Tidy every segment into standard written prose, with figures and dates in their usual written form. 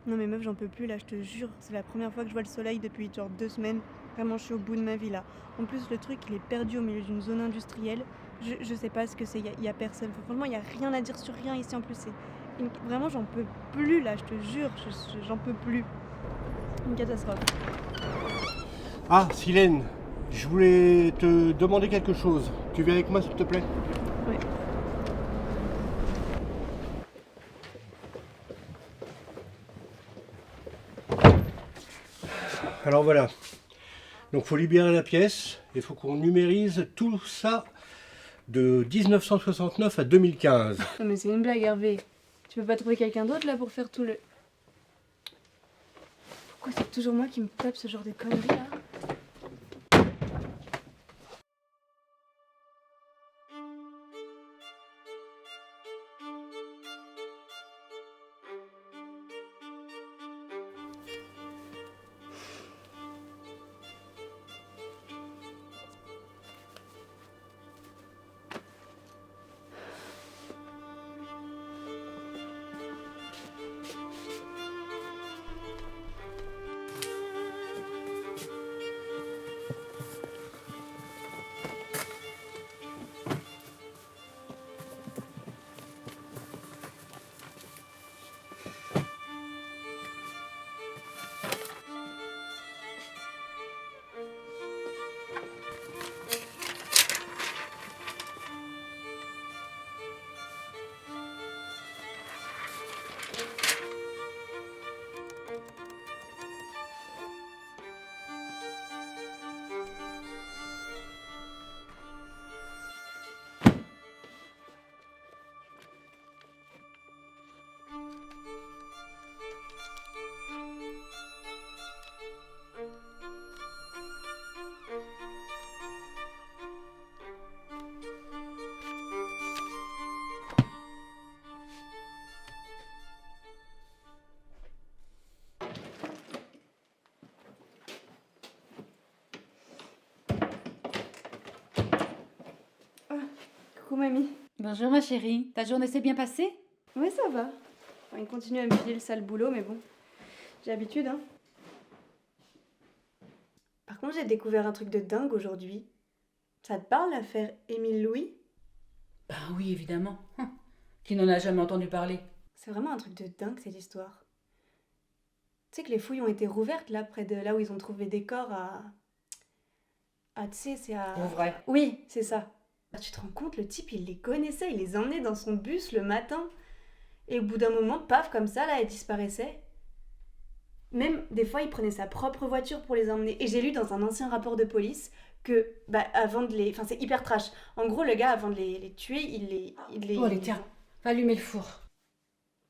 Non mais meuf, j'en peux plus là, je te jure. C'est la première fois que je vois le soleil depuis genre 2 semaines. Vraiment, je suis au bout de ma vie là. En plus, le truc, il est perdu au milieu d'une zone industrielle. Je sais pas ce que c'est, y a personne. Enfin, franchement, il y a rien à dire sur rien ici en plus. Vraiment, j'en peux plus là, je te jure. J'en peux plus. Une catastrophe. Ah, Silène, je voulais te demander quelque chose. Tu viens avec moi, s'il te plaît? Ouais. Alors voilà. Donc faut libérer la pièce et faut qu'on numérise tout ça de 1969 à 2015. Non mais c'est une blague, Hervé. Tu peux pas trouver quelqu'un d'autre là pour faire tout le... Pourquoi c'est toujours moi qui me tape ce genre de conneries là? Coucou mamie. Bonjour ma chérie, ta journée s'est bien passée? Ouais, ça va. Enfin, il continue à me filer le sale boulot, mais bon, j'ai l'habitude, hein. Par contre, j'ai découvert un truc de dingue aujourd'hui. Ça te parle, l'affaire Émile Louis? Ben oui, évidemment. Qui n'en a jamais entendu parler? C'est vraiment un truc de dingue, cette histoire. Tu sais que les fouilles ont été rouvertes, là, près de là où ils ont trouvé des corps à... Ah, tu sais, c'est à... Rouvray. Oui, c'est ça. Ah, tu te rends compte, le type, il les connaissait, il les emmenait dans son bus le matin. Et au bout d'un moment, paf, comme ça, là, elle disparaissait. Même, des fois, il prenait sa propre voiture pour les emmener. Et j'ai lu dans un ancien rapport de police que, bah, avant de les... Enfin, c'est hyper trash. En gros, le gars, avant de les tuer, il les... Oh allez, tiens, va allumer le four.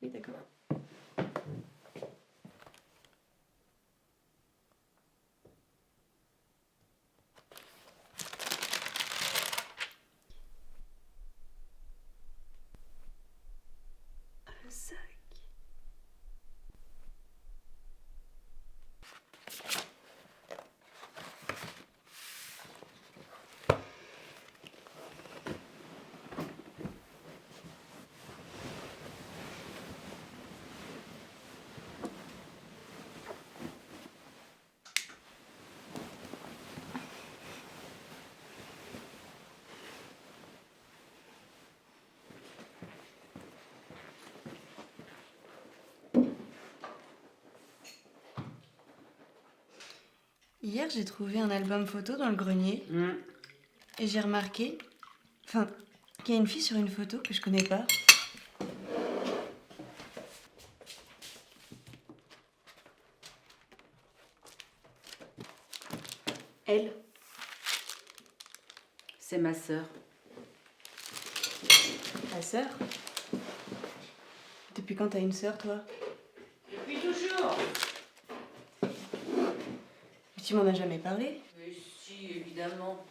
Oui, d'accord. Un sac. Hier, j'ai trouvé un album photo dans le grenier et j'ai remarqué, enfin, qu'il y a une fille sur une photo que je connais pas. Elle. C'est ma sœur. Ta sœur? Depuis quand t'as une sœur, toi? Depuis toujours. Mais tu m'en as jamais parlé. Mais si, évidemment.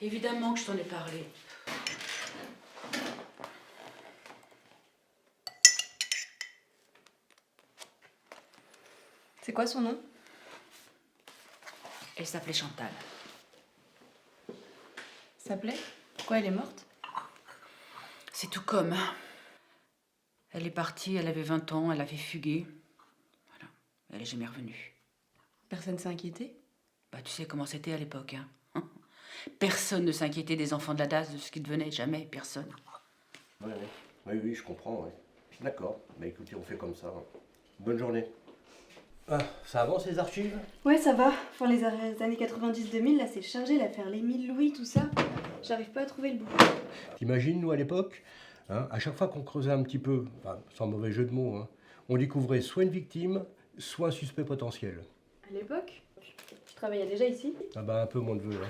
Évidemment que je t'en ai parlé. C'est quoi son nom? Elle s'appelait Chantal. S'appelait? Pourquoi elle est morte? C'est tout comme. Elle est partie, elle avait 20 ans, elle avait fugué. Elle est jamais revenue. Personne s'est inquiété? Bah, tu sais comment c'était à l'époque, hein. Personne ne s'inquiétait des enfants de la DAS, de ce qui devenait, jamais, personne. Ouais, ouais. Oui, je comprends, ouais. D'accord. Bah écoutez, on fait comme ça. Bonne journée. Ah, ça avance les archives? Ouais, ça va. Enfin, les années 90-2000, là, c'est chargé, l'affaire l'Émile Louis, tout ça. J'arrive pas à trouver le bout. T'imagines, nous, à l'époque, hein, à chaque fois qu'on creusait un petit peu, enfin, sans mauvais jeu de mots, hein, on découvrait soit une victime, soit un suspect potentiel. À l'époque? Tu travaillais déjà ici? Ah bah un peu mon neveu. Hein.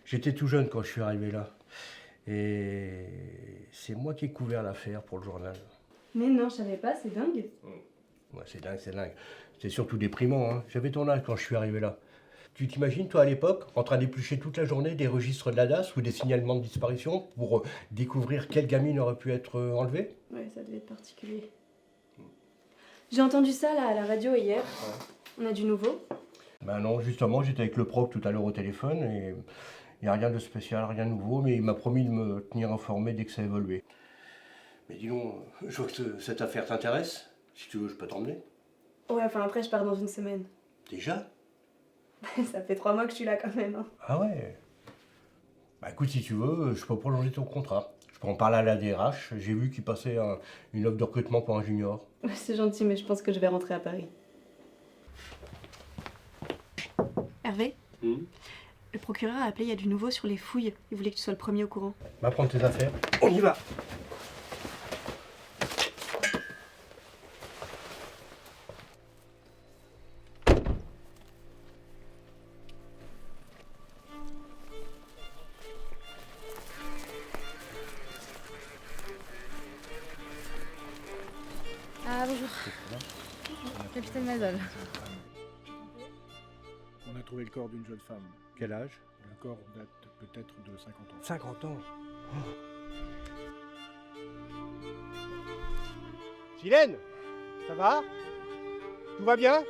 J'étais tout jeune quand je suis arrivé là. Et c'est moi qui ai couvert l'affaire pour le journal. Mais non, je savais pas, c'est dingue. Ouais, c'est dingue, c'est dingue. C'était surtout déprimant. Hein. J'avais ton âge quand je suis arrivé là. Tu t'imagines, toi, à l'époque, en train d'éplucher toute la journée des registres de la DAS ou des signalements de disparition pour découvrir quelle gamine aurait pu être enlevée? Ouais, ça devait être particulier. J'ai entendu ça, là, à la radio hier. On a du nouveau? Ben non, justement, j'étais avec le proc tout à l'heure au téléphone et il n'y a rien de spécial, rien de nouveau, mais il m'a promis de me tenir informé dès que ça évoluait. Mais dis donc, je vois que cette affaire t'intéresse. Si tu veux, je peux t'emmener. Ouais, enfin après, je pars dans une semaine. Déjà? Ça fait 3 mois que je suis là quand même. Hein. Ah ouais. Bah écoute, si tu veux, je peux prolonger ton contrat. Je peux en parler à la DRH. J'ai vu qu'il passait une offre de recrutement pour un junior. Ouais, c'est gentil, mais je pense que je vais rentrer à Paris. Hervé, le procureur a appelé, il y a du nouveau sur les fouilles. Il voulait que tu sois le premier au courant. Va prendre tes affaires. On y va. Ah bonjour. Capitaine Mazol. On a trouvé le corps d'une jeune femme. Quel âge? Le corps date peut-être de 50 ans. 50 ans. Silène, ça va? Tout va bien?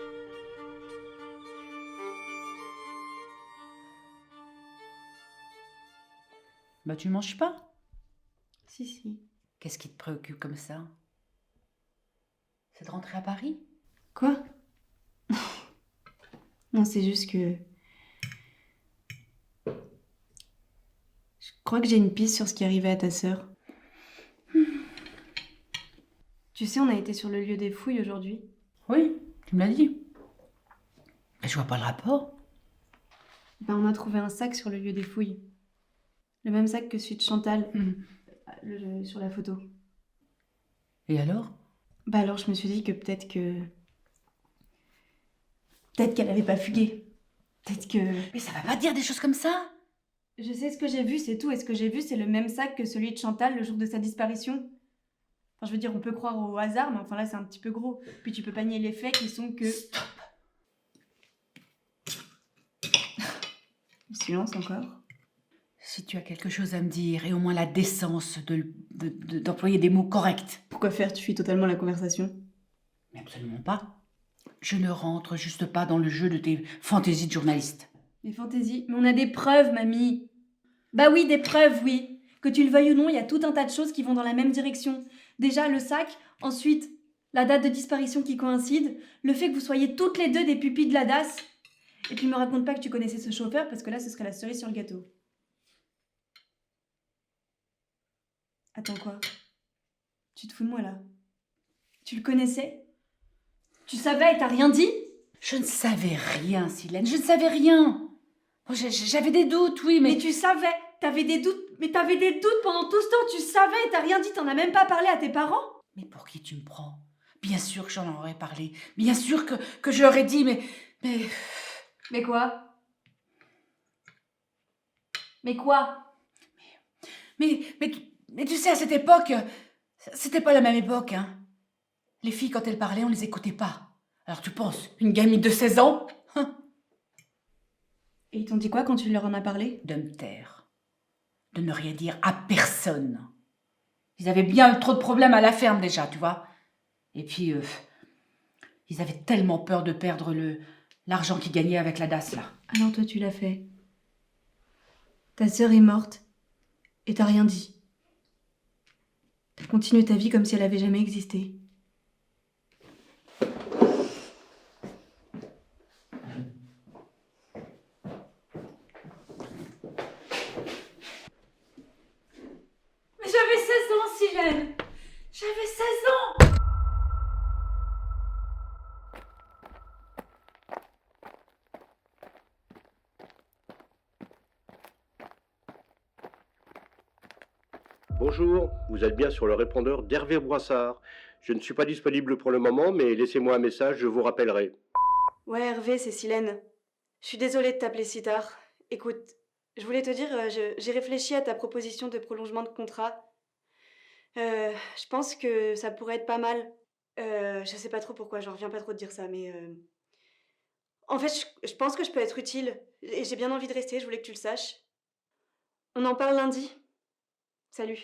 Bah, tu manges pas? Si, si. Qu'est-ce qui te préoccupe comme ça? C'est de rentrer à Paris? Quoi? Non, c'est juste que... Je crois que j'ai une piste sur ce qui arrivait à ta sœur. Tu sais, on a été sur le lieu des fouilles aujourd'hui. Oui, tu me l'as dit. Mais je vois pas le rapport. Ben, on a trouvé un sac sur le lieu des fouilles. Le même sac que celui de Chantal, sur la photo. Et alors? Bah alors je me suis dit que peut-être qu'elle avait pas fugué. Peut-être que... Mais ça va pas dire des choses comme ça. Je sais ce que j'ai vu, c'est tout. Et ce que j'ai vu, c'est le même sac que celui de Chantal le jour de sa disparition. Enfin, je veux dire, on peut croire au hasard, mais enfin là, c'est un petit peu gros. Puis tu peux pas nier les faits qui sont que... Stop. Silence encore. Si tu as quelque chose à me dire, et au moins la décence d'employer des mots corrects. Pourquoi faire? Tu fuis totalement la conversation. Mais absolument pas. Je ne rentre juste pas dans le jeu de tes fantaisies de journaliste. Des fantaisies. Mais on a des preuves, mamie. Bah oui, des preuves, oui. Que tu le veuilles ou non, il y a tout un tas de choses qui vont dans la même direction. Déjà, le sac. Ensuite, la date de disparition qui coïncide. Le fait que vous soyez toutes les deux des pupilles de la DAS. Et puis me raconte pas que tu connaissais ce chauffeur, parce que là, ce serait la cerise sur le gâteau. Attends, quoi? Tu te fous de moi, là? Tu le connaissais? Tu savais et t'as rien dit? Je ne savais rien, Silène, je ne savais rien. Bon, j'avais des doutes, oui, Mais tu savais! T'avais des doutes! Mais t'avais des doutes pendant tout ce temps! Tu savais et t'as rien dit! T'en as même pas parlé à tes parents? Mais pour qui tu me prends? Bien sûr que j'en aurais parlé. Bien sûr que je leur ai dit, mais... Mais quoi? Mais quoi? Mais tu sais, à cette époque, c'était pas la même époque, hein. Les filles, quand elles parlaient, on les écoutait pas. Alors tu penses, une gamine de 16 ans? Et ils t'ont dit quoi quand tu leur en as parlé? De me taire. De ne rien dire à personne. Ils avaient bien trop de problèmes à la ferme déjà, tu vois. Et puis, ils avaient tellement peur de perdre l'argent qu'ils gagnaient avec la DAS, là. Alors toi, tu l'as fait. Ta sœur est morte. Et t'as rien dit. T'as continué ta vie comme si elle avait jamais existé. Silène. J'avais 16 ans. Bonjour, vous êtes bien sur le répondeur d'Hervé Boissard. Je ne suis pas disponible pour le moment, mais laissez-moi un message, je vous rappellerai. Ouais, Hervé, c'est Silène. Je suis désolée de t'appeler si tard. Écoute, je voulais te dire, j'ai réfléchi à ta proposition de prolongement de contrat. Je pense que ça pourrait être pas mal. Je sais pas trop pourquoi, j'en reviens pas trop de dire ça, mais... En fait, je pense que je peux être utile. Et j'ai bien envie de rester, je voulais que tu le saches. On en parle lundi. Salut.